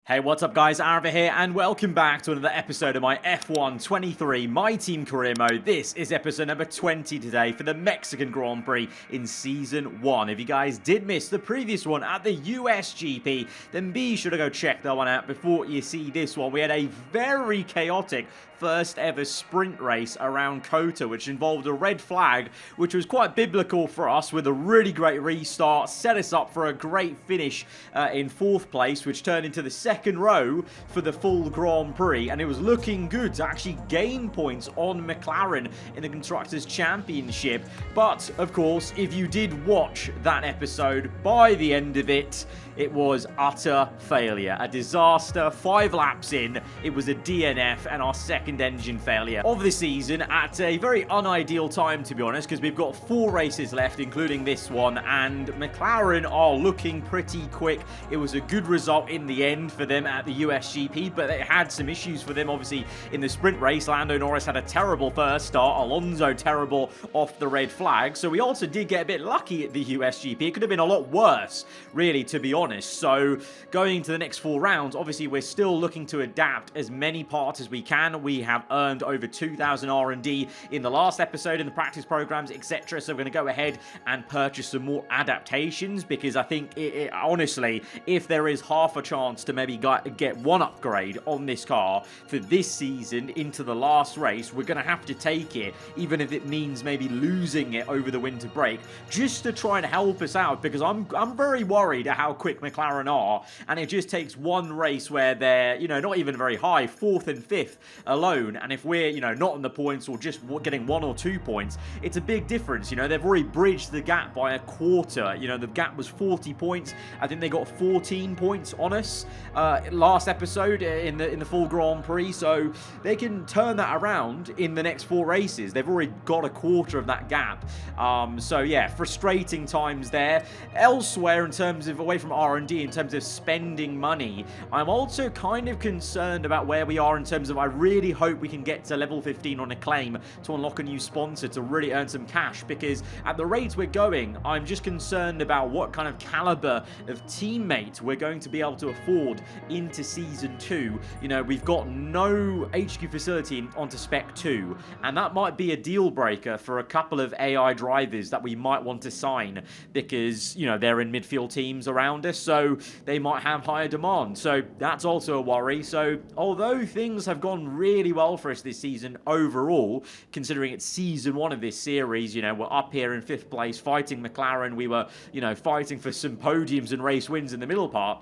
Hey, what's up guys, aarava here, and welcome back to another episode of my F1 23 My Team Career Mode. This is episode number 20 today for the Mexican Grand Prix in Season 1. If you guys did miss the previous one at the US GP, then be sure to go check that one out before you see this one. We had a very chaotic first ever sprint race around COTA, which involved a red flag, which was quite biblical for us, with a really great restart, set us up for a great finish in 4th place, which turned into the second row for the full Grand Prix, and it was looking good to actually gain points on McLaren in the Constructors' Championship. But, of course, if you did watch that episode, by the end of it, it was utter failure. A disaster. 5 laps in, it was a DNF and our second engine failure of the season at a very unideal time, to be honest, because we've got 4 races left, including this one, and McLaren are looking pretty quick. It was a good result in the end for them at the US GP, but they had some issues for them, obviously, in the sprint race. Lando Norris had a terrible first start, Alonso terrible off the red flag, so we also did get a bit lucky at the US GP. It could have been a lot worse, really, to be honest. So going into the next 4 rounds, obviously we're still looking to adapt as many parts as we can. We have earned over 2,000 R&D in the last episode in the practice programs, etc. So we're going to go ahead and purchase some more adaptations, because I think, honestly, if there is half a chance to maybe get one upgrade on this car for this season into the last race, we're going to have to take it, even if it means maybe losing it over the winter break, just to try and help us out, because I'm very worried at how quick McLaren are, and it just takes one race where they're, not even very high, 4th and 5th alone, and if we're, not in the points or just getting 1 or 2 points, it's a big difference. They've already bridged the gap by a quarter. The gap was 40 points. I think they got 14 points on us last episode in the full Grand Prix, so they can turn that around in the next 4 races. They've already got a quarter of that gap. So yeah, frustrating times there. Elsewhere, in terms of away from R&D, in terms of spending money, I'm also kind of concerned about where we are in terms of, I really hope we can get to level 15 on Acclaim to unlock a new sponsor to really earn some cash, because at the rate we're going, I'm just concerned about what kind of caliber of teammate we're going to be able to afford into Season 2. We've got no HQ facility onto Spec 2, and that might be a deal breaker for a couple of AI drivers that we might want to sign, because, they're in midfield teams around us, so they might have higher demand. So that's also a worry. So although things have gone really well for us this season overall, considering it's Season 1 of this series, we're up here in 5th place fighting McLaren. We were, fighting for some podiums and race wins in the middle part.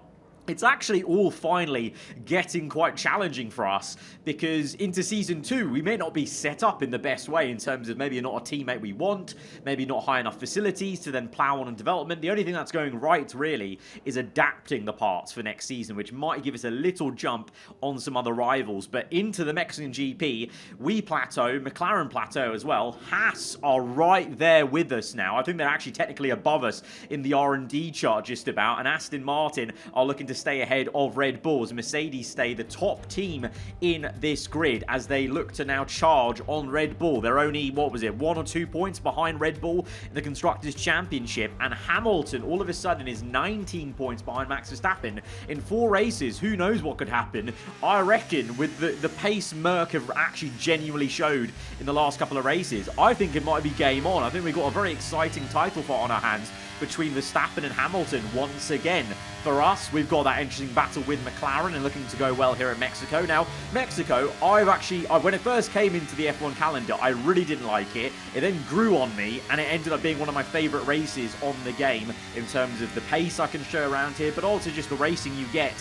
It's actually all finally getting quite challenging for us, because into Season 2, we may not be set up in the best way in terms of maybe not a teammate we want, maybe not high enough facilities to then plow on in development. The only thing that's going right, really, is adapting the parts for next season, which might give us a little jump on some other rivals. But into the Mexican GP, we plateau, McLaren plateau as well. Haas are right there with us now. I think they're actually technically above us in the R&D chart just about, and Aston Martin are looking to stay ahead of Red Bull, as Mercedes stay the top team in this grid as they look to now charge on Red Bull. They're only, 1 or 2 points behind Red Bull in the Constructors' Championship, and Hamilton all of a sudden is 19 points behind Max Verstappen in 4 races. Who knows what could happen? I reckon with the pace Merc have actually genuinely showed in the last couple of races, I think it might be game on. I think we've got a very exciting title fight on our hands between Verstappen and Hamilton once again. For us, we've got that interesting battle with McLaren and looking to go well here in Mexico. Now, Mexico, when it first came into the F1 calendar, I really didn't like it. It then grew on me, and it ended up being one of my favorite races on the game in terms of the pace I can show around here, but also just the racing you get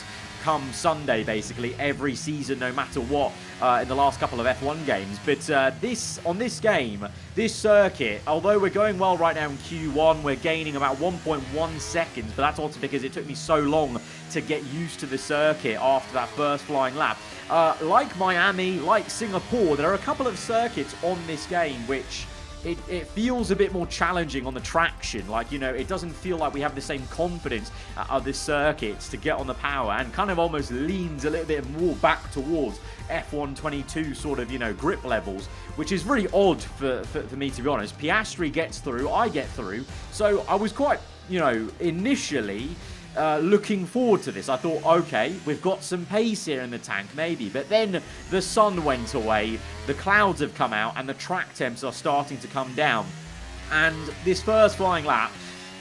come Sunday, basically, every season, no matter what, in the last couple of F1 games. But on this game, this circuit, although we're going well right now in Q1, we're gaining about 1.1 seconds, but that's also because it took me so long to get used to the circuit after that first flying lap. Like Miami, like Singapore, there are a couple of circuits on this game which it feels a bit more challenging on the traction. Like, you know, it doesn't feel like we have the same confidence at other circuits to get on the power, and kind of almost leans a little bit more back towards F1 22 sort of, you know, grip levels, which is really odd for me, to be honest. Piastri gets through, I get through, so I was quite, you know, initially looking forward to this. I thought, okay, we've got some pace here in the tank, maybe. But then the sun went away, the clouds have come out, and the track temps are starting to come down. And this first flying lap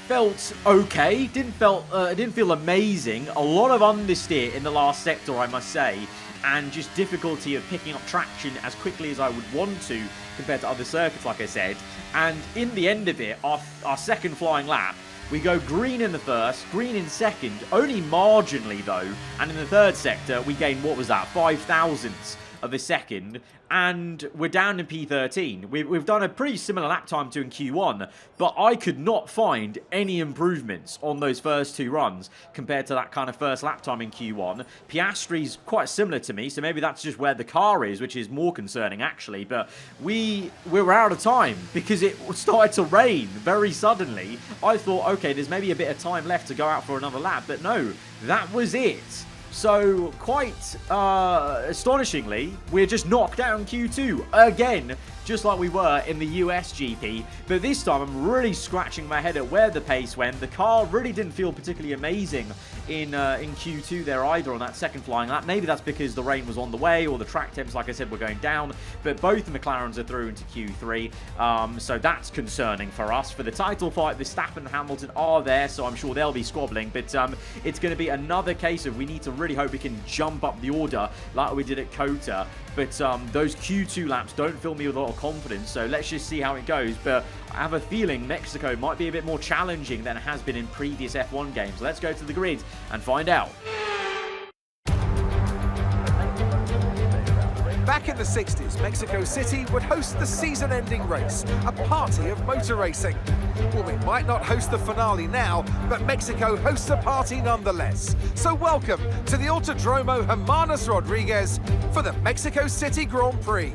felt okay, didn't feel amazing. A lot of understeer in the last sector, I must say, and just difficulty of picking up traction as quickly as I would want to compared to other circuits, like I said. And in the end of it, our second flying lap, we go green in the first, green in second, only marginally though, and in the third sector we gain, what was that, 5 thousandths of a second, and we're down in P13. We've done a pretty similar lap time to in Q1, but I could not find any improvements on those first two runs compared to that kind of first lap time in Q1. Piastri's quite similar to me, so maybe that's just where the car is, which is more concerning actually, but we were out of time because it started to rain very suddenly. I thought, okay, there's maybe a bit of time left to go out for another lap, but no, that was it. So, quite astonishingly, we're just knocked out in Q2 again, just like we were in the US GP. But this time, I'm really scratching my head at where the pace went. The car really didn't feel particularly amazing in Q2 there either on that second flying lap. Maybe that's because the rain was on the way, or the track temps, like I said, were going down. But both the McLarens are through into Q3, so that's concerning for us. For the title fight, Verstappen and Hamilton are there, so I'm sure they'll be squabbling. But it's going to be another case of we need to really hope we can jump up the order like we did at Kota. But those Q2 laps don't fill me with a lot of confidence, so let's just see how it goes. But I have a feeling Mexico might be a bit more challenging than it has been in previous F1 games. Let's go to the grid and find out. Back in the 60s, Mexico City would host the season-ending race, a party of motor racing. Well, we might not host the finale now, but Mexico hosts a party nonetheless. So welcome to the Autodromo Hermanos Rodriguez for the Mexico City Grand Prix.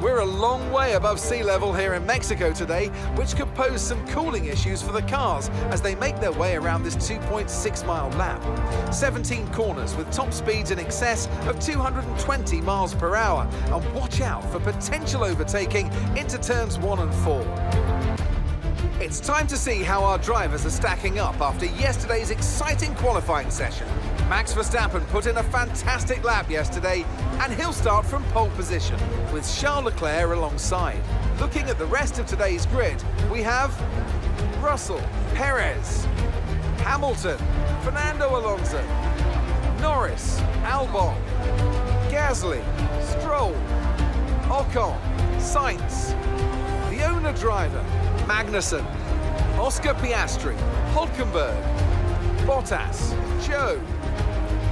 We're a long way above sea level here in Mexico today, which could pose some cooling issues for the cars as they make their way around this 2.6-mile lap. 17 corners with top speeds in excess of 220 miles per hour, and watch out for potential overtaking into turns 1 and 4. It's time to see how our drivers are stacking up after yesterday's exciting qualifying session. Max Verstappen put in a fantastic lap yesterday, and he'll start from pole position, with Charles Leclerc alongside. Looking at the rest of today's grid, we have Russell, Perez, Hamilton, Fernando Alonso, Norris, Albon, Gasly, Stroll, Ocon, Sainz, the owner driver, Magnussen, Oscar Piastri, Hulkenberg, Bottas, Joe,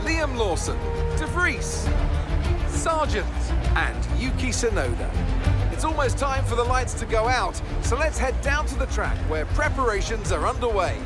Liam Lawson, De Vries, Sargent, and Yuki Tsunoda. It's almost time for the lights to go out, so let's head down to the track where preparations are underway.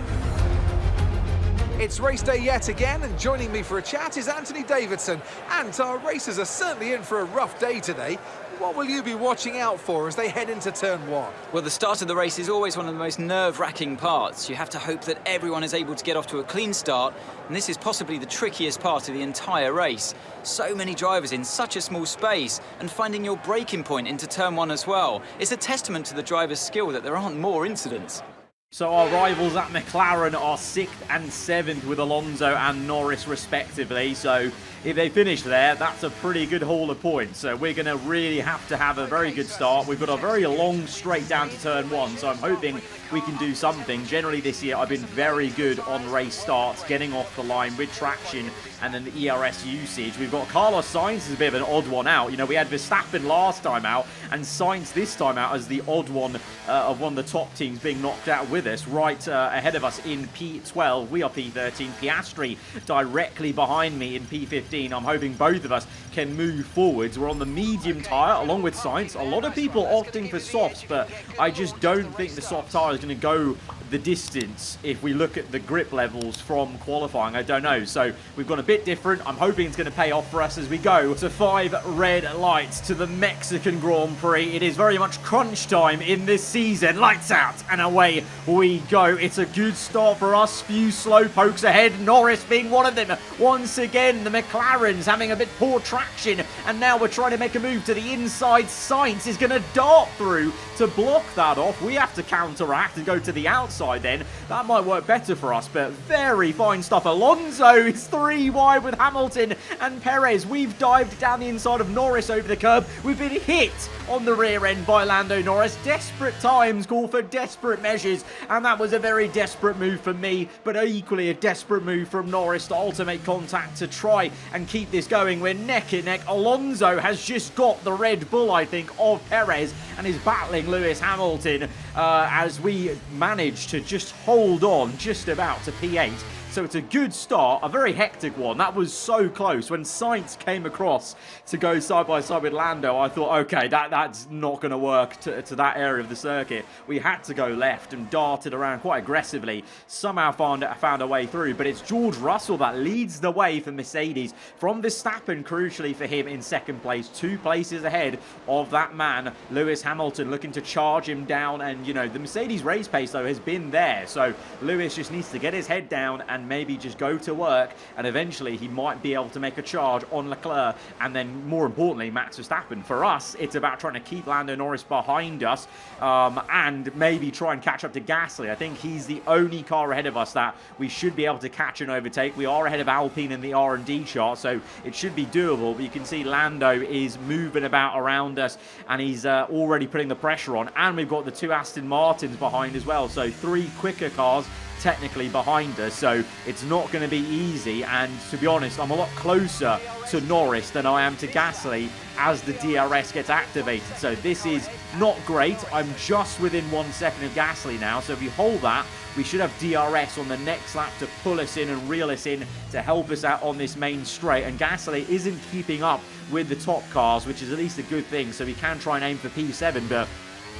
It's race day yet again, and joining me for a chat is Anthony Davidson. And our racers are certainly in for a rough day today. What will you be watching out for as they head into turn 1? Well, the start of the race is always one of the most nerve-wracking parts. You have to hope that everyone is able to get off to a clean start, and this is possibly the trickiest part of the entire race. So many drivers in such a small space, and finding your braking point into turn 1 as well. It's a testament to the driver's skill that there aren't more incidents. So our rivals at McLaren are 6th and 7th with Alonso and Norris respectively. So if they finish there, that's a pretty good haul of points. So we're going to really have to have a very good start. We've got a very long straight down to turn 1, so I'm hoping we can do something. Generally this year I've been very good on race starts, getting off the line with traction and then the ERS usage. We've got Carlos Sainz is a bit of an odd one out. You know, we had Verstappen last time out and Sainz this time out as the odd one of one of the top teams being knocked out with us. Right ahead of us in P12, we are P13. Piastri directly behind me in P15. I'm hoping both of us can move forwards. We're on the medium tyre along with Sainz. A lot of people opting for softs, but I just don't think the soft tyre is going to go the distance if we look at the grip levels from qualifying. I don't know. So we've gone a bit different. I'm hoping it's going to pay off for us as we go to 5 red lights to the Mexican Grand Prix. It is very much crunch time in this season. Lights out and away we go. It's a good start for us. Few slow pokes ahead. Norris being one of them. Once again, the McLaren's having a bit poor traction, and now we're trying to make a move to the inside. Sainz is going to dart through to block that off. We have to counteract and go to the outside. outside then, that might work better for us, but very fine stuff. Alonso is 3 wide with Hamilton and Perez. We've dived down the inside of Norris over the curb. We've been hit on the rear end by Lando Norris. Desperate times call for desperate measures, and that was a very desperate move from me, but equally a desperate move from Norris to alternate contact to try and keep this going. We're neck and neck. Alonso has just got the Red Bull, I think, of Perez and is battling Lewis Hamilton as we manage to just hold on just about to P8. So it's a good start, a very hectic one. That was so close. When Sainz came across to go side by side with Lando, I thought, okay, that's not going to work to that area of the circuit. We had to go left and darted around quite aggressively. Somehow found a way through, but it's George Russell that leads the way for Mercedes from Verstappen, crucially for him in second place, 2 places ahead of that man, Lewis Hamilton, looking to charge him down. And, you know, the Mercedes race pace, though, has been there. So Lewis just needs to get his head down and maybe just go to work, and eventually he might be able to make a charge on Leclerc and then, more importantly, Max Verstappen. For us, it's about trying to keep Lando Norris behind us and maybe try and catch up to Gasly. I think he's the only car ahead of us that we should be able to catch and overtake. We are ahead of Alpine in the R&D chart, so it should be doable, but you can see Lando is moving about around us, and he's already putting the pressure on, and we've got the 2 Aston Martins behind as well, so 3 quicker cars technically behind us, so it's not going to be easy. And to be honest, I'm a lot closer to Norris than I am to Gasly as the DRS gets activated, so this is not great. I'm just within 1 second of Gasly now, so if we hold that, we should have DRS on the next lap to pull us in and reel us in to help us out on this main straight. And Gasly isn't keeping up with the top cars, which is at least a good thing, so we can try and aim for P7, but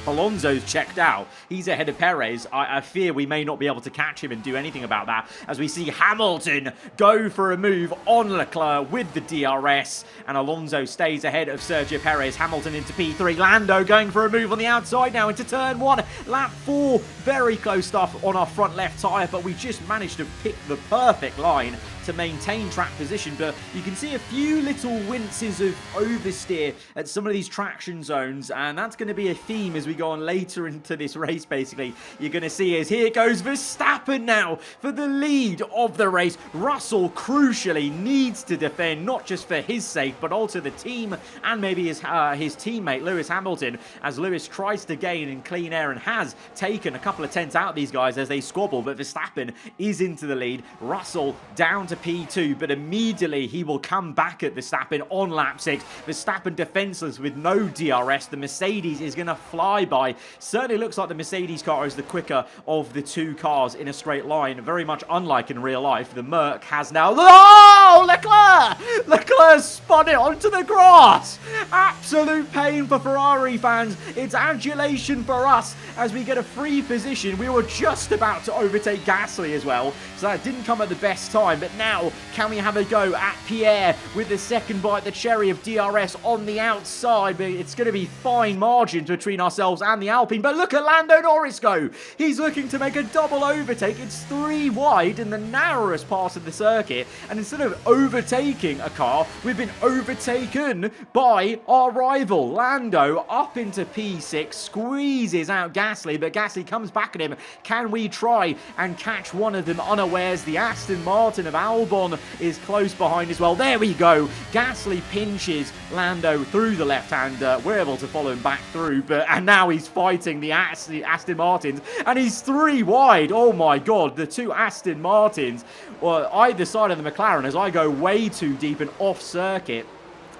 Alonso's checked out. He's ahead of Perez. I fear we may not be able to catch him and do anything about that, as we see Hamilton go for a move on Leclerc with the DRS, and Alonso stays ahead of Sergio Perez. Hamilton into P3. Lando going for a move on the outside now into turn 1. Lap 4. Very close stuff on our front left tyre, but we just managed to pick the perfect line to maintain track position. But you can see a few little winces of oversteer at some of these traction zones, and that's going to be a theme as we go on later into this race. Basically, you're going to see as here goes Verstappen now for the lead of the race. Russell crucially needs to defend, not just for his sake, but also the team and maybe his teammate Lewis Hamilton, as Lewis tries to gain in clean air and has taken a couple of tenths out of these guys as they squabble. But Verstappen is into the lead. Russell down to P2, but immediately he will come back at Verstappen on lap 6. Verstappen defenseless with no DRS. The Mercedes is going to fly by. Certainly looks like the Mercedes car is the quicker of the 2 cars in a straight line, very much unlike in real life. The Merc has now... Oh, Leclerc! Leclerc spun it onto the grass. Absolute pain for Ferrari fans. It's adulation for us as we get a free position. We were just about to overtake Gasly as well, so that didn't come at the best time. But now, can we have a go at Pierre with the second bite, the cherry of DRS on the outside? But it's going to be fine margins between ourselves and the Alpine. But look at Lando Norris go. He's looking to make a double overtake. It's 3 wide in the narrowest part of the circuit, and instead of overtaking a car, we've been overtaken by our rival. Lando up into P6, squeezes out Gasly, but Gasly comes back at him. Can we try and catch one of them unawares? The Aston Martin of Albon is close behind as well. There we go. Gasly pinches Lando through the left hand. We're able to follow him back through, and now he's fighting the Aston Martins, and he's 3 wide. Oh my god, the 2 Aston Martins, well, either side of the McLaren, as I go way too deep and off circuit.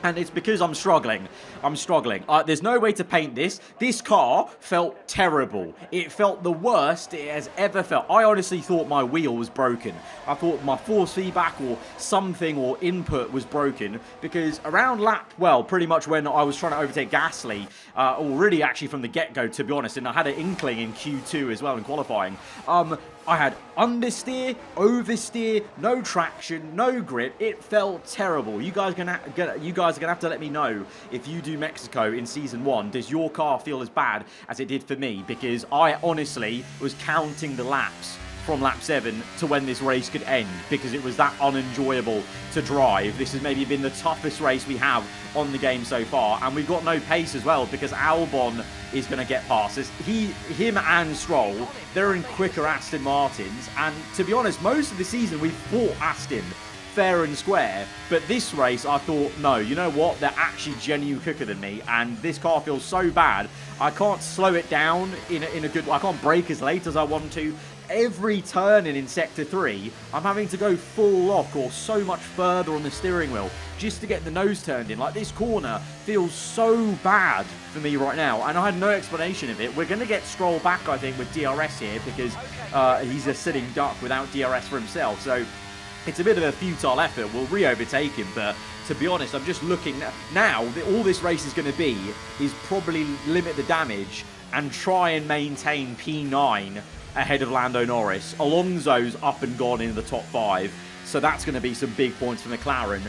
And it's because I'm struggling. There's no way to paint this. This car felt terrible. It felt the worst it has ever felt. I honestly thought my wheel was broken. I thought my force feedback or something or input was broken, because around lap, well, pretty much when I was trying to overtake Gasly, or really actually from the get-go, to be honest, and I had an inkling in Q2 as well in qualifying, I had understeer, oversteer, no traction, no grip. It felt terrible. You guys are gonna have to let me know if you do Mexico in season 1. Does your car feel as bad as it did for me? Because I honestly was counting the laps from lap 7 to when this race could end, because it was that unenjoyable to drive. This has maybe been the toughest race we have on the game so far, and we've got no pace as well because Albon is going to get past us. Him and Stroll, they're in quicker Aston Martins, and to be honest, most of the season we've fought Aston fair and square, but this race I thought, no, you know what, they're actually genuinely quicker than me, and this car feels so bad I can't slow it down in a good way. I can't brake as late as I want to. Every turn in sector 3 I'm having to go full lock or so much further on the steering wheel just to get the nose turned in. Like, this corner feels so bad for me right now, and I had no explanation of it. We're going to get Stroll back, I think, with DRS here, because he's a sitting duck without DRS for himself, so it's a bit of a futile effort. We'll re-overtake him, but to be honest, I'm just looking now. All this race is going to be is probably limit the damage and try and maintain P9 ahead of Lando Norris. Alonso's up and gone in the top 5, so that's going to be some big points for McLaren.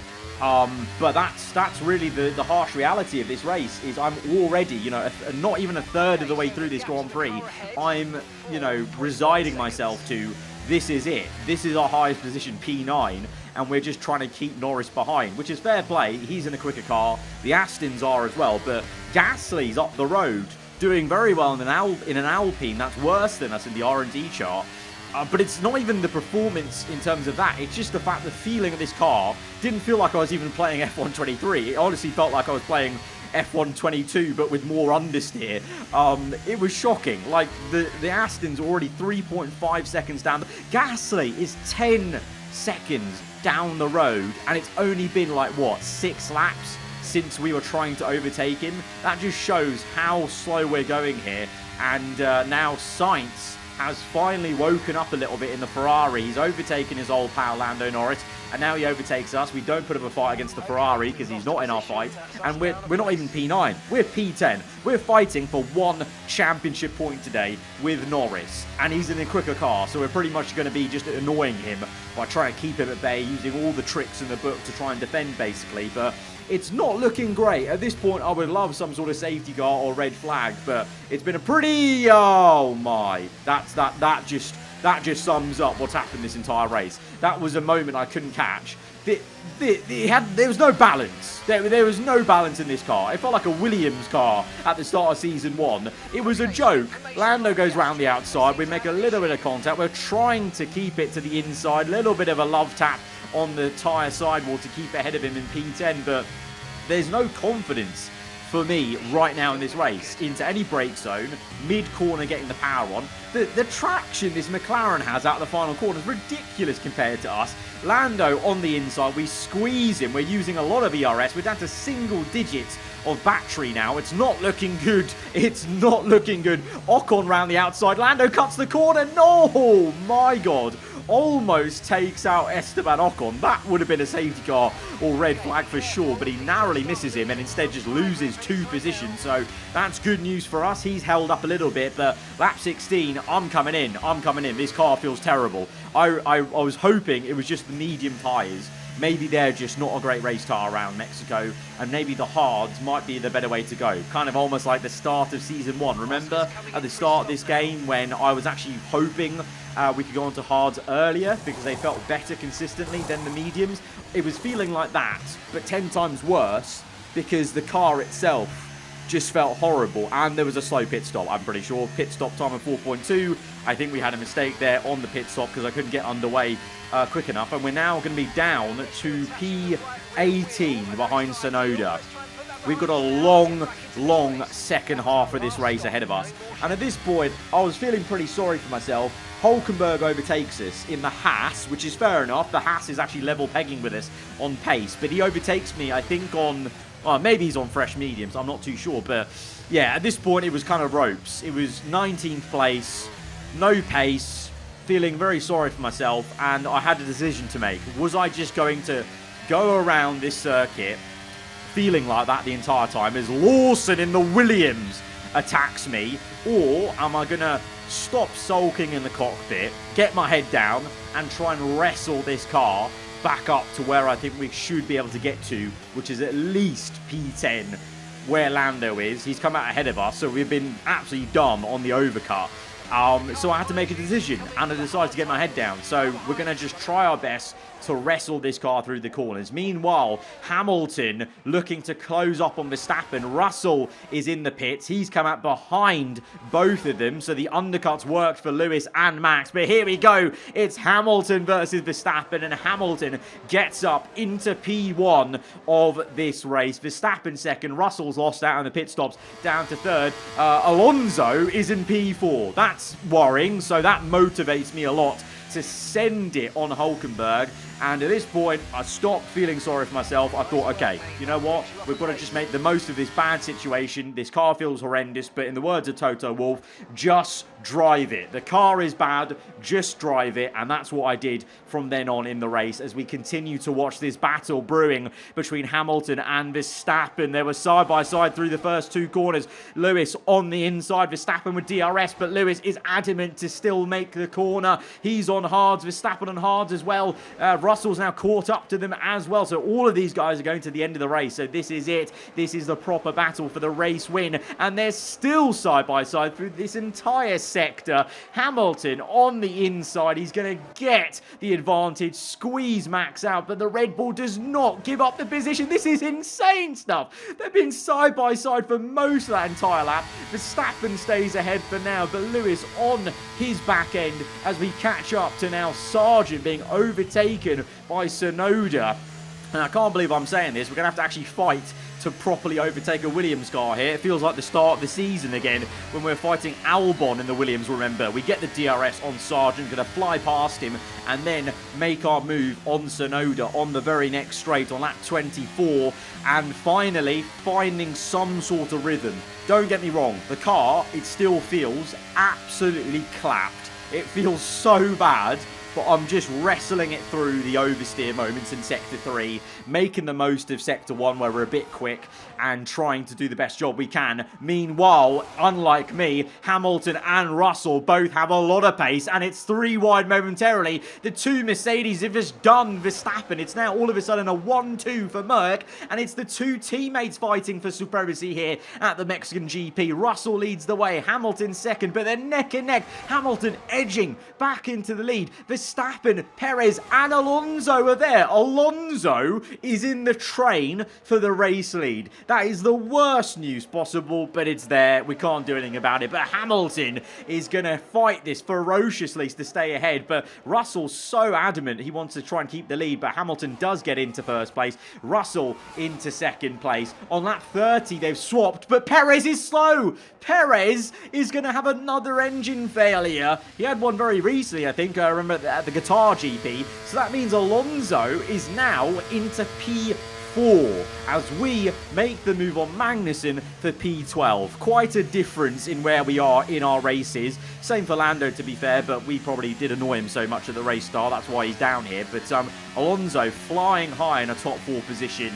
But that's really the harsh reality of this race. Is I'm already, not even a third of the way through this Grand Prix. I'm, resigning myself to, this is it. This is our highest position, P9, and we're just trying to keep Norris behind, which is fair play. He's in a quicker car. The Astons are as well, but Gasly's up the road, doing very well in an Alpine. That's worse than us in the R&D chart. But it's not even the performance in terms of that. It's just the fact, the feeling of this car didn't feel like I was even playing F1 23. It honestly felt like I was playing F1 22, but with more understeer. It was shocking. Like, the Aston's already 3.5 seconds down. Gasly is 10 seconds down the road, and it's only been, 6 laps since we were trying to overtake him. That just shows how slow we're going here. And now Sainz has finally woken up a little bit in the Ferrari. He's overtaken his old pal Lando Norris, and now he overtakes us. We don't put up a fight against the Ferrari because he's not in our fight, and we're not even P9. We're P10. We're fighting for 1 championship point today with Norris, and he's in a quicker car, so we're pretty much going to be just annoying him by trying to keep him at bay, using all the tricks in the book to try and defend, basically. But it's not looking great. At this point, I would love some sort of safety car or red flag, but it's been a pretty... Oh my. That just sums up what's happened this entire race. That was a moment I couldn't catch. There was no balance. There was no balance in this car. It felt like a Williams car at the start of Season 1. It was a joke. Lando goes round the outside. We make a little bit of contact. We're trying to keep it to the inside. A little bit of a love tap on the tyre sidewall to keep ahead of him in P10, but there's no confidence for me right now in this race into any brake zone, mid-corner getting the power on. The traction this McLaren has out of the final corner is ridiculous compared to us. Lando on the inside, we squeeze him. We're using a lot of ERS. We're down to single digits of battery now. It's not looking good. It's not looking good. Ocon round the outside. Lando cuts the corner. No, my God. Almost takes out Esteban Ocon. That would have been a safety car or red flag for sure, but he narrowly misses him and instead just loses 2 positions. So that's good news for us. He's held up a little bit, but lap 16, I'm coming in. This car feels terrible. I was hoping it was just the medium tyres. Maybe they're just not a great race car around Mexico, and maybe the hards might be the better way to go. Kind of almost like the start of Season 1. Remember at the start of this game when I was actually hoping we could go on to hards earlier because they felt better consistently than the mediums? It was feeling like that, but 10 times worse because the car itself just felt horrible, and there was a slow pit stop. I'm pretty sure pit stop time of 4.2. I think we had a mistake there on the pit stop because I couldn't get underway quick enough, and we're now going to be down to P18 behind Tsunoda. We've got a long second half of this race ahead of us, and at this point I was feeling pretty sorry for myself. Hulkenberg overtakes us in the Haas, which is fair enough. The Haas is actually level pegging with us on pace, but he overtakes me, I think, on... Well, maybe he's on fresh mediums, I'm not too sure. But yeah, at this point, it was kind of ropes. It was 19th place, no pace, feeling very sorry for myself, and I had a decision to make. Was I just going to go around this circuit feeling like that the entire time as Lawson in the Williams attacks me, or am I going to stop sulking in the cockpit, get my head down, and try and wrestle this car back up to where I think we should be able to get to, which is at least P10, where Lando is. He's come out ahead of us, so we've been absolutely dumb on the overcut. So I had to make a decision, and I decided to get my head down. So we're going to just try our best to wrestle this car through the corners. Meanwhile, Hamilton looking to close up on Verstappen. Russell is in the pits. He's come out behind both of them, so the undercuts worked for Lewis and Max. But here we go. It's Hamilton versus Verstappen, and Hamilton gets up into P1 of this race. Verstappen second. Russell's lost out on the pit stops, down to third. Alonso is in P4. That's worrying, so that motivates me a lot to send it on Hulkenberg. And at this point, I stopped feeling sorry for myself. I thought, okay, you know what? We've got to just make the most of this bad situation. This car feels horrendous, but in the words of Toto Wolff, just drive it. The car is bad, just drive it. And that's what I did from then on in the race as we continue to watch this battle brewing between Hamilton and Verstappen. They were side by side through the first two corners. Lewis on the inside, Verstappen with DRS, but Lewis is adamant to still make the corner. He's on hards, Verstappen on hards as well. Russell's now caught up to them as well. So all of these guys are going to the end of the race. So this is it. This is the proper battle for the race win. And they're still side by side through this entire sector. Hamilton on the inside. He's going to get the advantage. Squeeze Max out. But the Red Bull does not give up the position. This is insane stuff. They've been side by side for most of that entire lap. Verstappen stays ahead for now. But Lewis on his back end as we catch up to now Sargent being overtaken by Tsunoda. And I can't believe I'm saying this. We're going to have to actually fight to properly overtake a Williams car here. It feels like the start of the season again when we're fighting Albon in the Williams, remember. We get the DRS on Sargent, going to fly past him and then make our move on Tsunoda on the very next straight on lap 24. And finally, finding some sort of rhythm. Don't get me wrong, the car, it still feels absolutely clapped. It feels so bad. But I'm just wrestling it through the oversteer moments in Sector 3, making the most of Sector 1 where we're a bit quick and trying to do the best job we can. Meanwhile, unlike me, Hamilton and Russell both have a lot of pace and it's 3 wide momentarily. The two Mercedes have just done Verstappen. It's now all of a sudden a 1-2 for Merck and it's the two teammates fighting for supremacy here at the Mexican GP. Russell leads the way, Hamilton second, but they're neck and neck. Hamilton edging back into the lead. Verstappen, Perez and Alonso are there. Alonso is in the train for the race lead. That is the worst news possible, but it's there. We can't do anything about it. But Hamilton is going to fight this ferociously to stay ahead. But Russell's so adamant he wants to try and keep the lead. But Hamilton does get into first place. Russell into second place. On lap 30, they've swapped, but Perez is slow. Perez is going to have another engine failure. He had one very recently, I think. I remember at the Qatar GP. So that means Alonso is now into P4 as we make the move on Magnussen for P12. Quite a difference in where we are in our races. Same for Lando, to be fair, but we probably did annoy him so much at the race start. That's why he's down here. But Alonso flying high in a top 4 position.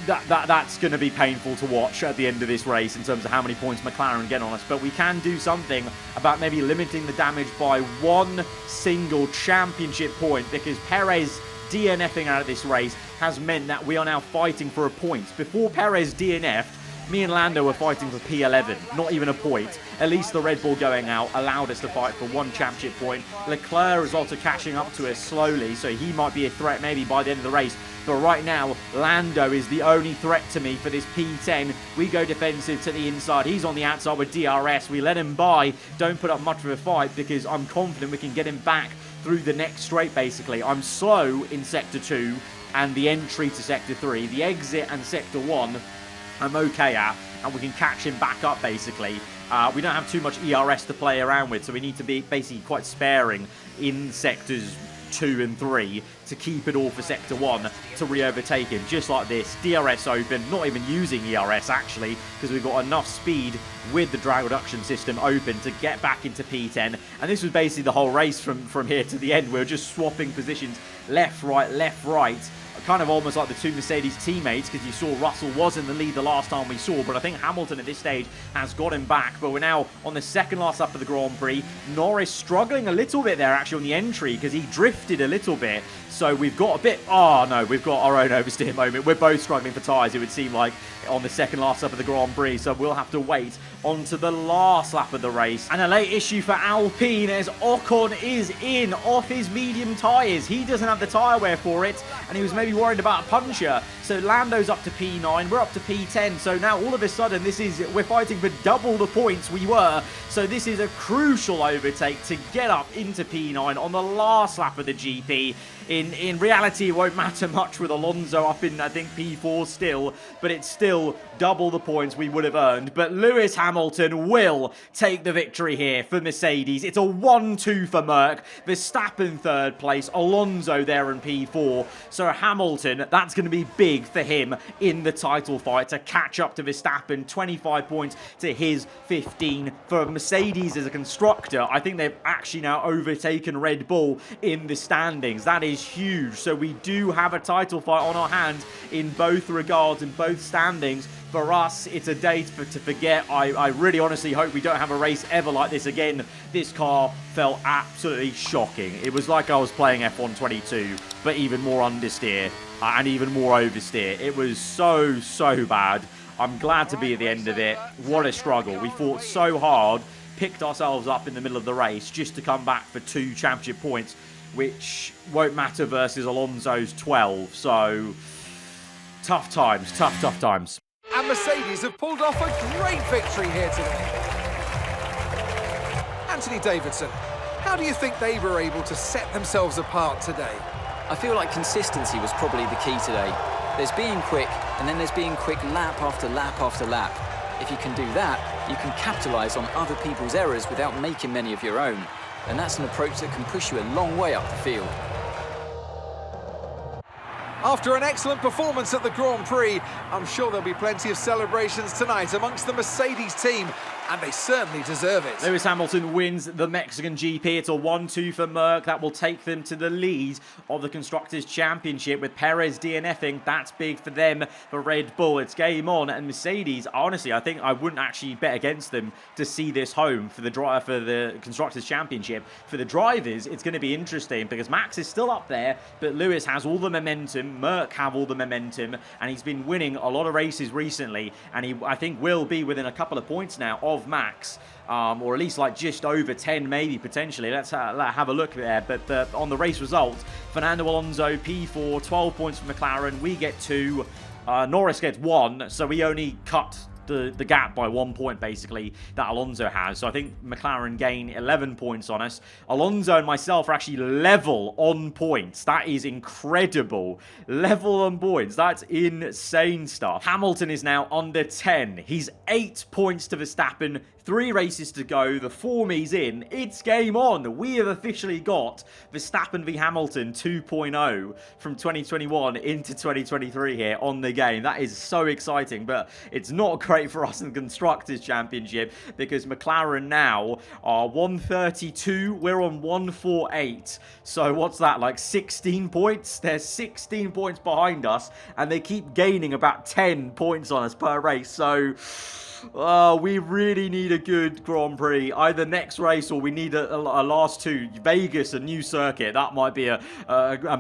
That's going to be painful to watch at the end of this race in terms of how many points McLaren get on us. But we can do something about maybe limiting the damage by 1 single championship point, because Perez DNFing out of this race has meant that we are now fighting for a point. Before Perez DNF'd, me and Lando were fighting for P11, not even a point. At least the Red Bull going out allowed us to fight for 1 championship point. Leclerc is also catching up to us slowly, so he might be a threat maybe by the end of the race. But right now, Lando is the only threat to me for this P10. We go defensive to the inside. He's on the outside with DRS. We let him by. Don't put up much of a fight because I'm confident we can get him back through the next straight, basically. I'm slow in Sector 2 and the entry to Sector 3. The exit and Sector 1, I'm okay at, and we can catch him back up, basically. We don't have too much ERS to play around with, so we need to be basically quite sparing in Sectors 2 and 3 to keep it all for Sector 1 to re-overtake him, just like this. DRS open, not even using ERS actually, because we've got enough speed with the drag reduction system open to get back into P10. And this was basically the whole race from here to the end. We were just swapping positions left, right, kind of almost like the two Mercedes teammates, because you saw Russell was in the lead the last time we saw, but I think Hamilton at this stage has got him back. But we're now on the second last lap of the Grand Prix. Norris struggling a little bit there actually on the entry, because he drifted a little bit. So we've got a bit... Oh, no, we've got our own oversteer moment. We're both struggling for tyres, it would seem like, on the second last lap of the Grand Prix. So we'll have to wait on to the last lap of the race. And a late issue for Alpine as Ocon is in off his medium tyres. He doesn't have the tyre wear for it, and he was maybe worried about a puncture. So Lando's up to P9, we're up to P10. So now all of a sudden we're fighting for double the points we were. So this is a crucial overtake to get up into P9 on the last lap of the GP. In reality, it won't matter much with Alonso up in, I think, P4 still, but it's still double the points we would have earned. But Lewis Hamilton will take the victory here for Mercedes. It's a 1-2 for Merck. Verstappen third place, Alonso there in P4. So Hamilton, that's going to be big for him in the title fight to catch up to Verstappen. 25 points to his 15. For Mercedes as a constructor, I think they've actually now overtaken Red Bull in the standings. That is huge. So we do have a title fight on our hands in both regards, in both standings. For us, it's a day to forget. I really honestly hope we don't have a race ever like this again. This car felt absolutely shocking. It was like I was playing F1 22, but even more understeer and even more oversteer. It was so bad. I'm glad to be at the end of it. What a struggle. We fought so hard, picked ourselves up in the middle of the race just to come back for 2 championship points, which won't matter versus Alonso's 12. So, tough times, tough times. And Mercedes have pulled off a great victory here today. Anthony Davidson, how do you think they were able to set themselves apart today? I feel like consistency was probably the key today. There's being quick, and then there's being quick lap after lap after lap. If you can do that, you can capitalise on other people's errors without making many of your own. And that's an approach that can push you a long way up the field. After an excellent performance at the Grand Prix, I'm sure there'll be plenty of celebrations tonight amongst the Mercedes team, and they certainly deserve it. Lewis Hamilton wins the Mexican GP. It's a 1-2 for Merck. That will take them to the lead of the Constructors' Championship with Perez DNFing. That's big for them. For Red Bull, it's game on. And Mercedes, honestly, I think I wouldn't actually bet against them to see this home for the Constructors' Championship. For the drivers, it's going to be interesting because Max is still up there, but Lewis has all the momentum. Merck have all the momentum, and he's been winning a lot of races recently, and he, I think, will be within a couple of points now of Max, or at least like just over 10 maybe potentially. Let's have a look there. But on the race results, Fernando Alonso P4, 12 points for McLaren. We get 2, Norris gets 1, so we only cut the gap by 1 point basically that Alonso has. So I think McLaren gain 11 points on us. Alonso and myself are actually level on points. That is incredible. Level on points. That's insane stuff. Hamilton is now under 10. He's 8 points to Verstappen. 3 races to go. The form he's in. It's game on. We have officially got Verstappen v Hamilton 2.0 from 2021 into 2023 here on the game. That is so exciting, but it's not great for us in the Constructors' Championship because McLaren now are 132. We're on 148. So what's that, like 16 points? They're 16 points behind us, and they keep gaining about 10 points on us per race. So we really need a good Grand Prix. Either next race or we need a last 2. Vegas, a new circuit. That might be a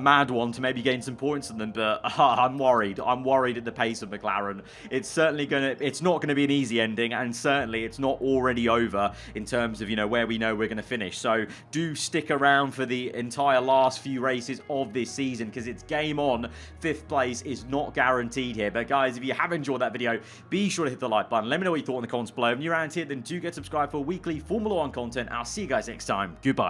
mad one to maybe gain some points on them. But I'm worried. I'm worried at the pace of McLaren. It's certainly it's not gonna be an easy ending, and certainly it's not already over in terms of where we know we're gonna finish. So do stick around for the entire last few races of this season because it's game on. 5th place is not guaranteed here. But guys, if you have enjoyed that video, be sure to hit the like button. Let me know what you thought in the comments below. If you're around here, then do get subscribed for weekly Formula 1 content. I'll see you guys next time. Goodbye.